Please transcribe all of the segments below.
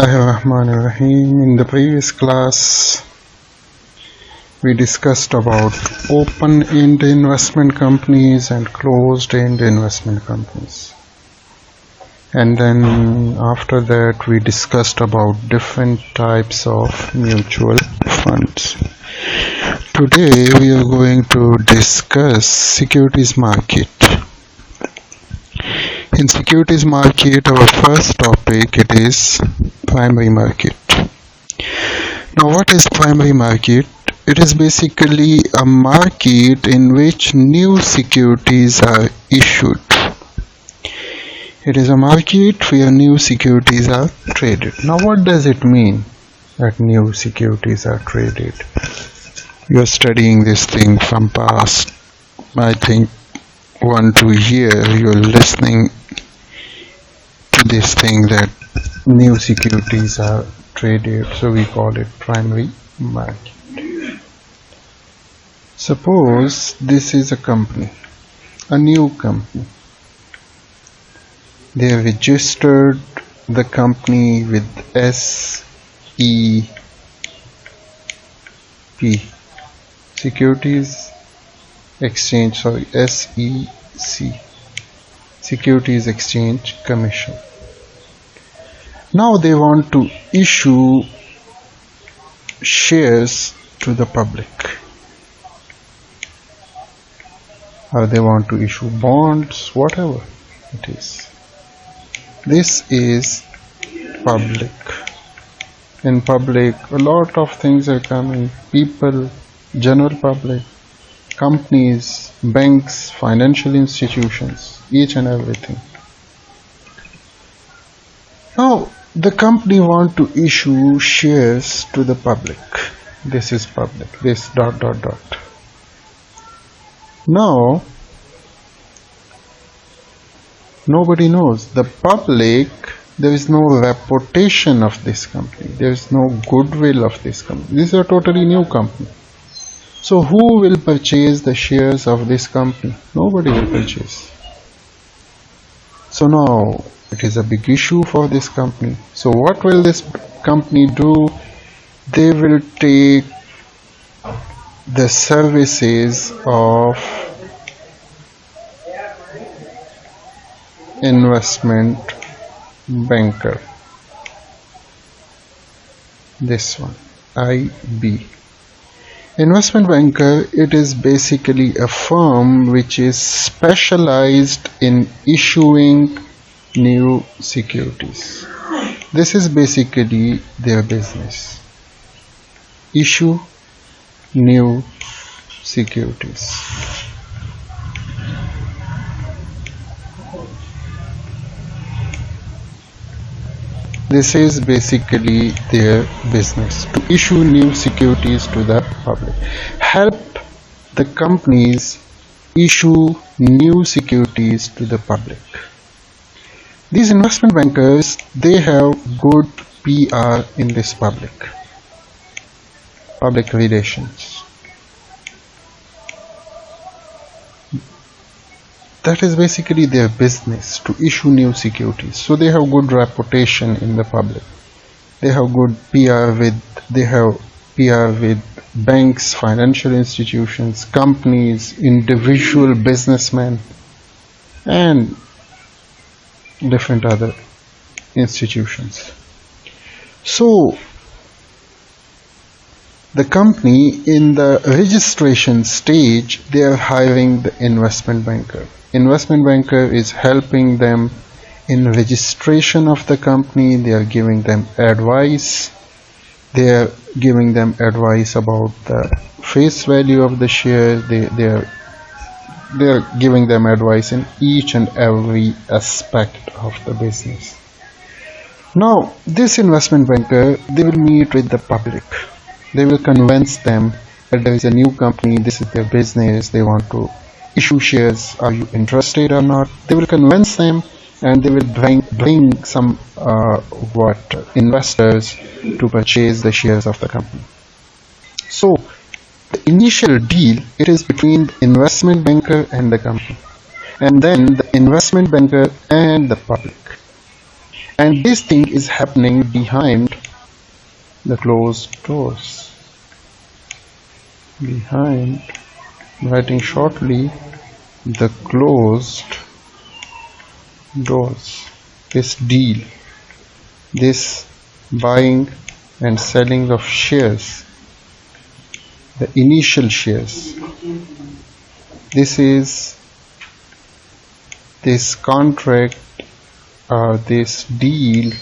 Bismillahirrahmanirrahim. In the previous class, we discussed about open-end investment companies and closed-end investment companies. And then after that, we discussed about different types of mutual funds. Today, we are going to discuss securities market. In securities market, our first topic it is primary market. Now, what is primary market? It is basically a market in which new securities are issued. It is a market where new securities are traded. Now, what does it mean that new securities are traded? You are studying this thing from past, I think, 1-2 years. You are listening to this thing that new securities are traded, so we call it primary market. Suppose this is a company, a new company. They have registered the company with SEC, Securities Exchange, SEC, Securities Exchange Commission. Now they want to issue shares to the public, or they want to issue bonds, whatever it is. This is public. In public, a lot of things are coming. People, general public, companies, banks, financial institutions, each and everything. Now, the company want to issue shares to the public. This is public. This ... Now, nobody knows. The public, there is no reputation of this company. There is no goodwill of this company. This is a totally new company. So who will purchase the shares of this company? Nobody will purchase. So now it is a big issue for this company. So what will this company do? They will take the services of investment banker. This one, IB. Investment banker, it is basically a firm which is specialized in issuing new securities. This is basically their business. Issue new securities. This is basically their business, to issue new securities to the public. Help the companies issue new securities to the public. These investment bankers, they have good PR in this public relations. That is basically their business, to issue new securities. So they have good reputation in the public. They have good PR with banks, financial institutions, companies, individual businessmen, and different other institutions. So the company, in the registration stage, they are hiring the investment banker. Investment banker is helping them in registration of the company. They are giving them advice. They are giving them advice about the face value of the share. They are giving them advice in each and every aspect of the business. Now, this investment banker, they will meet with the public. They will convince them that there is a new company, this is their business, they want to issue shares, are you interested or not? They will convince them, and they will bring some investors to purchase the shares of the company. So the initial deal, it is between the investment banker and the company, and then the investment banker and the public. And this thing is happening behind the closed doors. Behind, writing shortly, the closed doors. This deal, this buying and selling of shares, the initial shares, this contract or this deal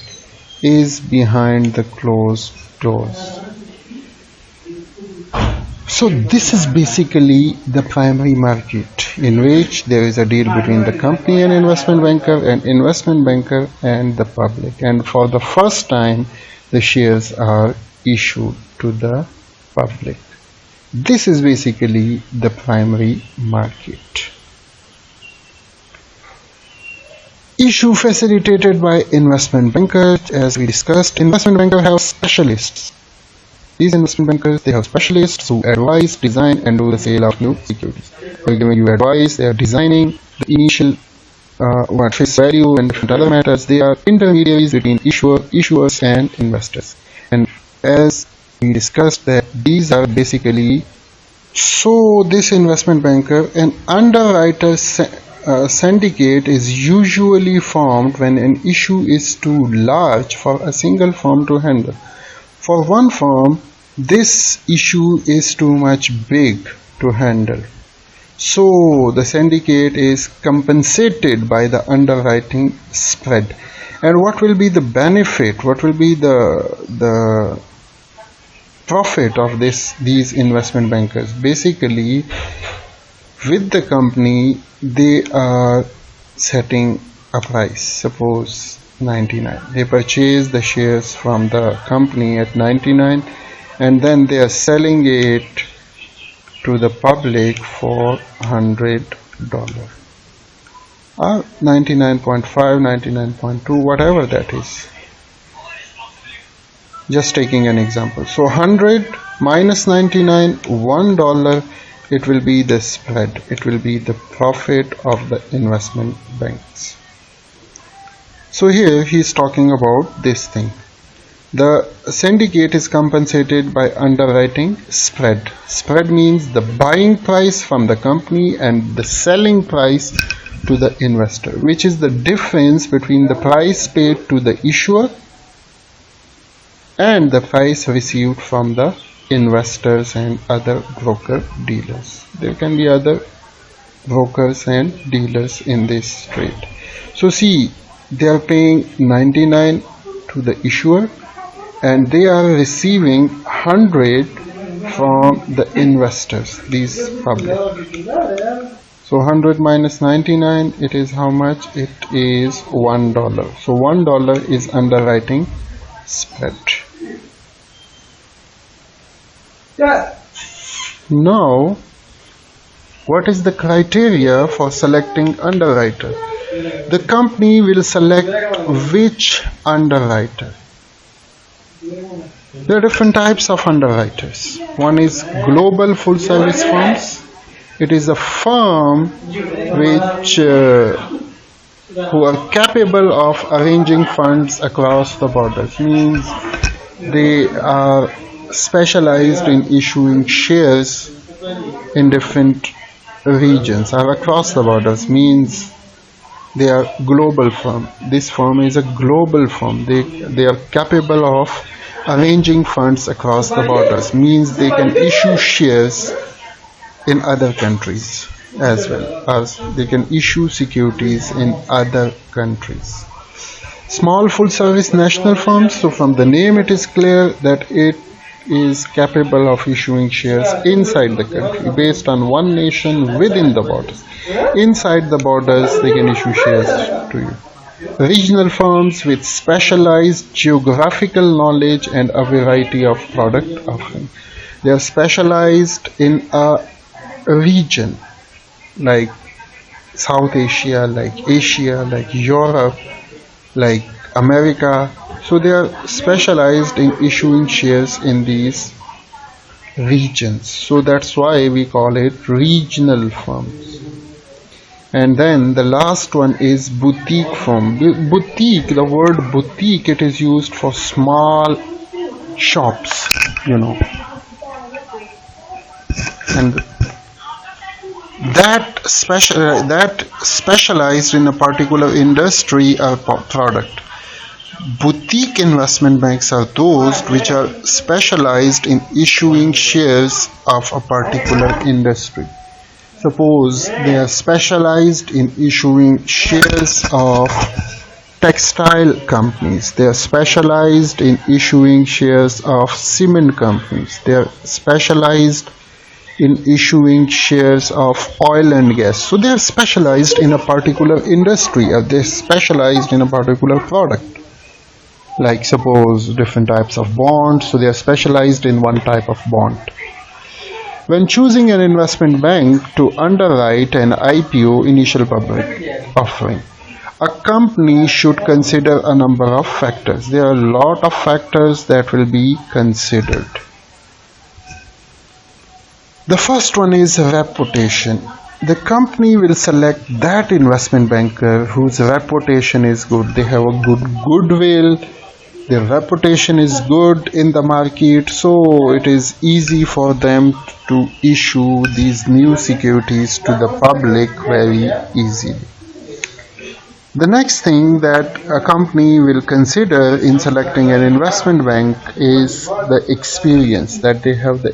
is behind the closed doors. So this is basically the primary market in which there is a deal between the company and investment banker and the public, and for the first time the shares are issued to the public. This is basically the primary market. Issue facilitated by investment bankers. As we discussed, investment bankers have specialists. These investment bankers, they have specialists who advise, design and do the sale of new securities. They are giving you advice, they are designing the initial face value and different other matters. They are intermediaries between issuers and investors. And as we discussed, that these are basically, so this investment banker, an underwriter syndicate is usually formed when an issue is too large for a single firm to handle. For one firm, this issue is too much big to handle. So the syndicate is compensated by the underwriting spread. And what will be the benefit? What will be the profit of these investment bankers? Basically, with the company, they are setting a price. Suppose 99. They purchase the shares from the company at 99, and then they are selling it to the public for $100 or 99.5, 99.2, whatever that is. Just taking an example. So 100 minus 99, $1. It will be the spread. It will be the profit of the investment banks. So here he is talking about this thing. The syndicate is compensated by underwriting spread. Spread means the buying price from the company and the selling price to the investor, which is the difference between the price paid to the issuer and the price received from the investors and other broker dealers. There can be other brokers and dealers in this trade. So see, they are paying 99 to the issuer and they are receiving 100 from the investors, these public. So 100 minus 99, it is how much? It is $1. So $1 is underwriting spread. Now, what is the criteria for selecting underwriter? The company will select which underwriter. There are different types of underwriters. One is global full service firms. It is a firm which who are capable of arranging funds across the borders. Means they are specialized in issuing shares in different regions or across the borders. Means they are global firm. This firm is a global firm. They are capable of arranging funds across the borders. Means they can issue shares in other countries as well as they can issue securities in other countries. Small full service national firms, so from the name it is clear that it is capable of issuing shares inside the country based on one nation within the borders. Inside the borders they can issue shares to you. Regional firms with specialized geographical knowledge and a variety of product offering. They are specialized in a region like South Asia, like Asia, like Europe, like America. So they are specialized in issuing shares in these regions. So that's why we call it regional firms. And then the last one is boutique firm. Boutique, the word boutique, it is used for small shops, and that specialized in a particular industry or product. Boutique investment banks are those which are specialized in issuing shares of a particular industry. Suppose they are specialized in issuing shares of textile companies, they are specialized in issuing shares of cement companies, they are specialized in issuing shares of oil and gas. So they are specialized in a particular industry, or they are specialized in a particular product. Like suppose different types of bonds, so they are specialized in one type of bond. When choosing an investment bank to underwrite an IPO, initial public offering, a company should consider a number of factors. There are a lot of factors that will be considered. The first one is reputation. The company will select that investment banker whose reputation is good. They have a good goodwill, their reputation is good in the market, so it is easy for them to issue these new securities to the public very easily. The next thing that a company will consider in selecting an investment bank is the experience, that they have the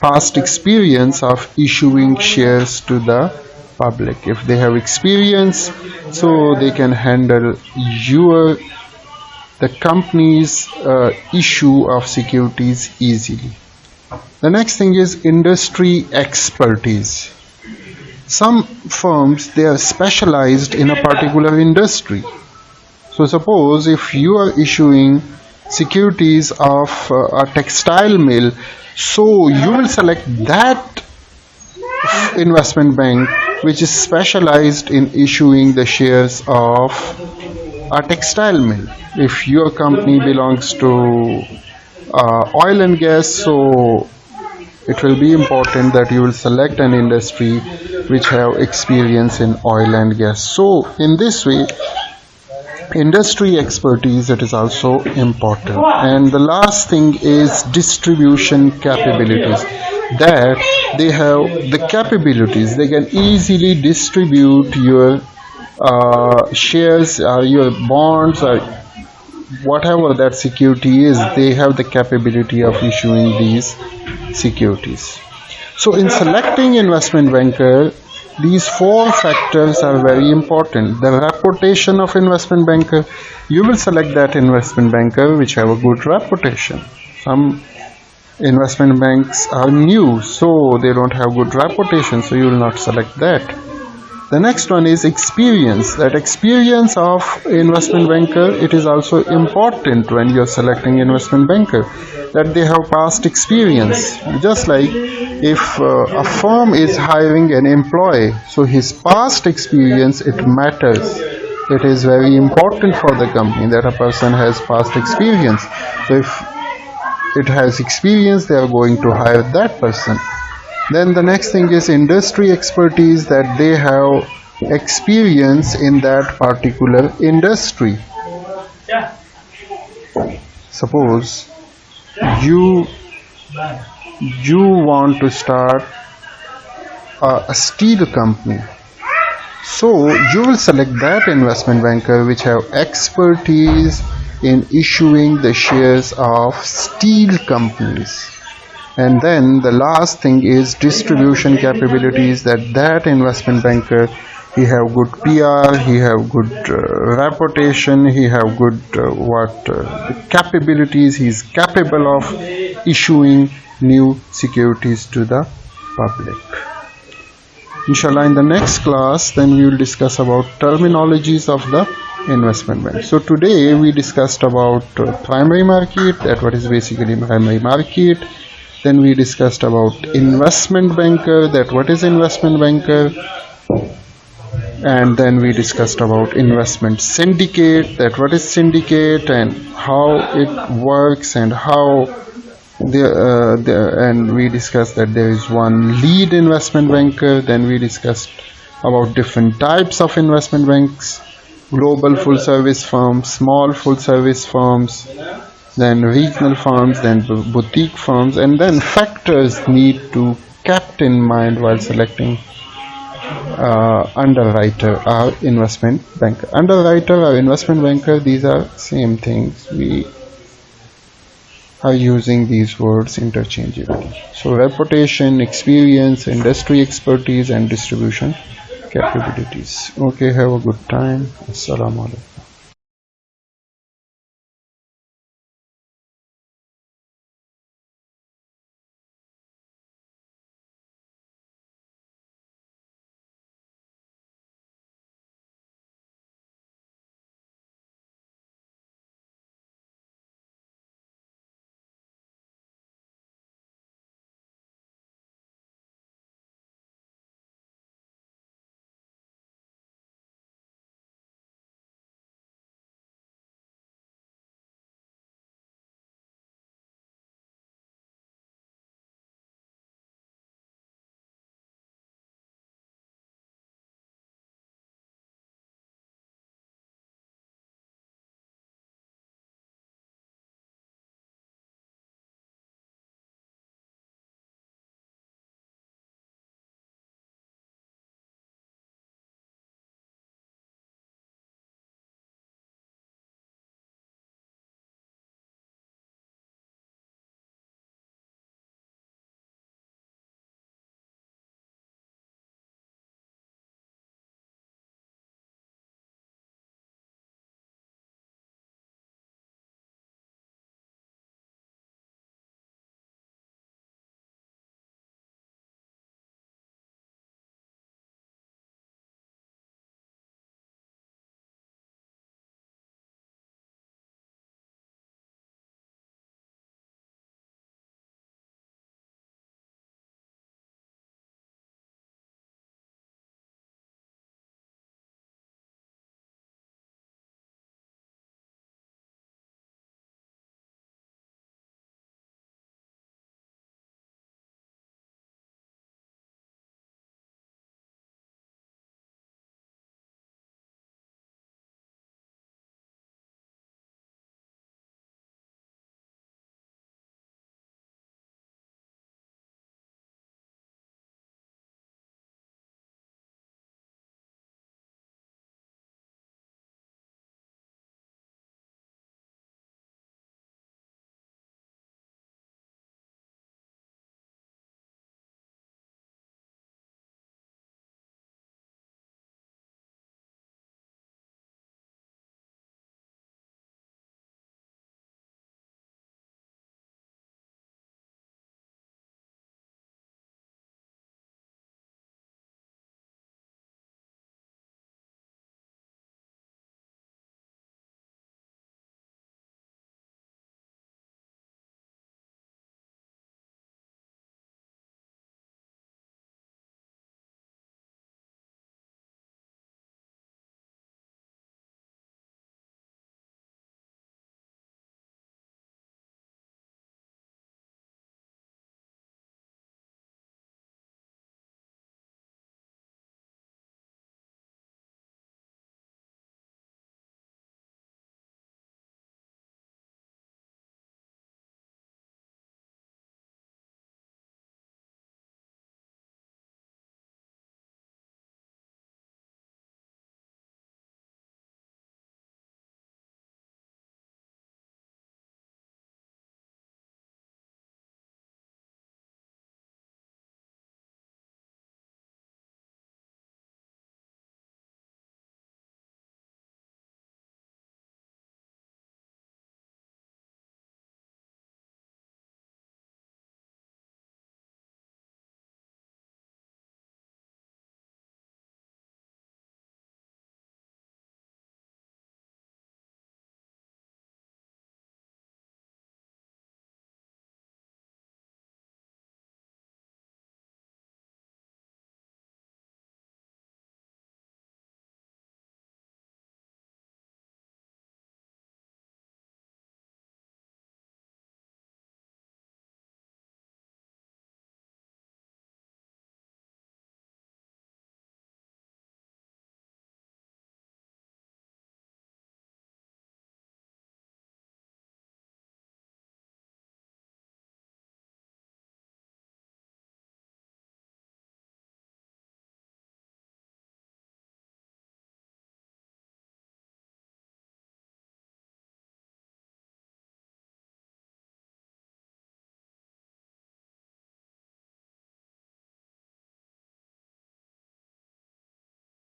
past experience of issuing shares to the public. If they have experience, so they can handle the company's issue of securities easily. The next thing is industry expertise. Some firms, they are specialized in a particular industry. So suppose if you are issuing securities of a textile mill, so you will select that investment bank which is specialized in issuing the shares of a textile mill. If your company belongs to oil and gas, so it will be important that you will select an industry which have experience in oil and gas. So in this way, industry expertise, it is also important. And the last thing is distribution capabilities, that they have the capabilities, they can easily distribute your shares or your bonds or whatever that security is. They have the capability of issuing these securities. So in selecting investment banker, these four factors are very important. The reputation of investment banker, you will select that investment banker which have a good reputation. Some investment banks are new, so they don't have good reputation, so you will not select that. The next one is experience. That experience of investment banker, it is also important when you are selecting investment banker, that they have past experience. Just like if a firm is hiring an employee, so his past experience, it matters. It is very important for the company that a person has past experience. So if it has experience, they are going to hire that person. Then the next thing is industry expertise, that they have experience in that particular industry. Suppose you want to start a steel company, so you will select that investment banker which have expertise in issuing the shares of steel companies. And then the last thing is distribution capabilities, that investment banker, he have good PR, he have good reputation, he have good capabilities, he is capable of issuing new securities to the public. Inshallah, in the next class, then we will discuss about terminologies of the investment bank. So today we discussed about primary market, that what is basically primary market. Then we discussed about investment banker, that what is investment banker. And then we discussed about investment syndicate, that what is syndicate and how it works and how And we discussed that there is one lead investment banker. Then we discussed about different types of investment banks: global full service firms, small full service firms, then regional firms, then boutique firms, and then factors need to kept in mind while selecting underwriter or investment banker. Underwriter or investment banker, these are same things. We are using these words interchangeably. So reputation, experience, industry expertise, and distribution capabilities. Okay, have a good time. Assalamu alaikum.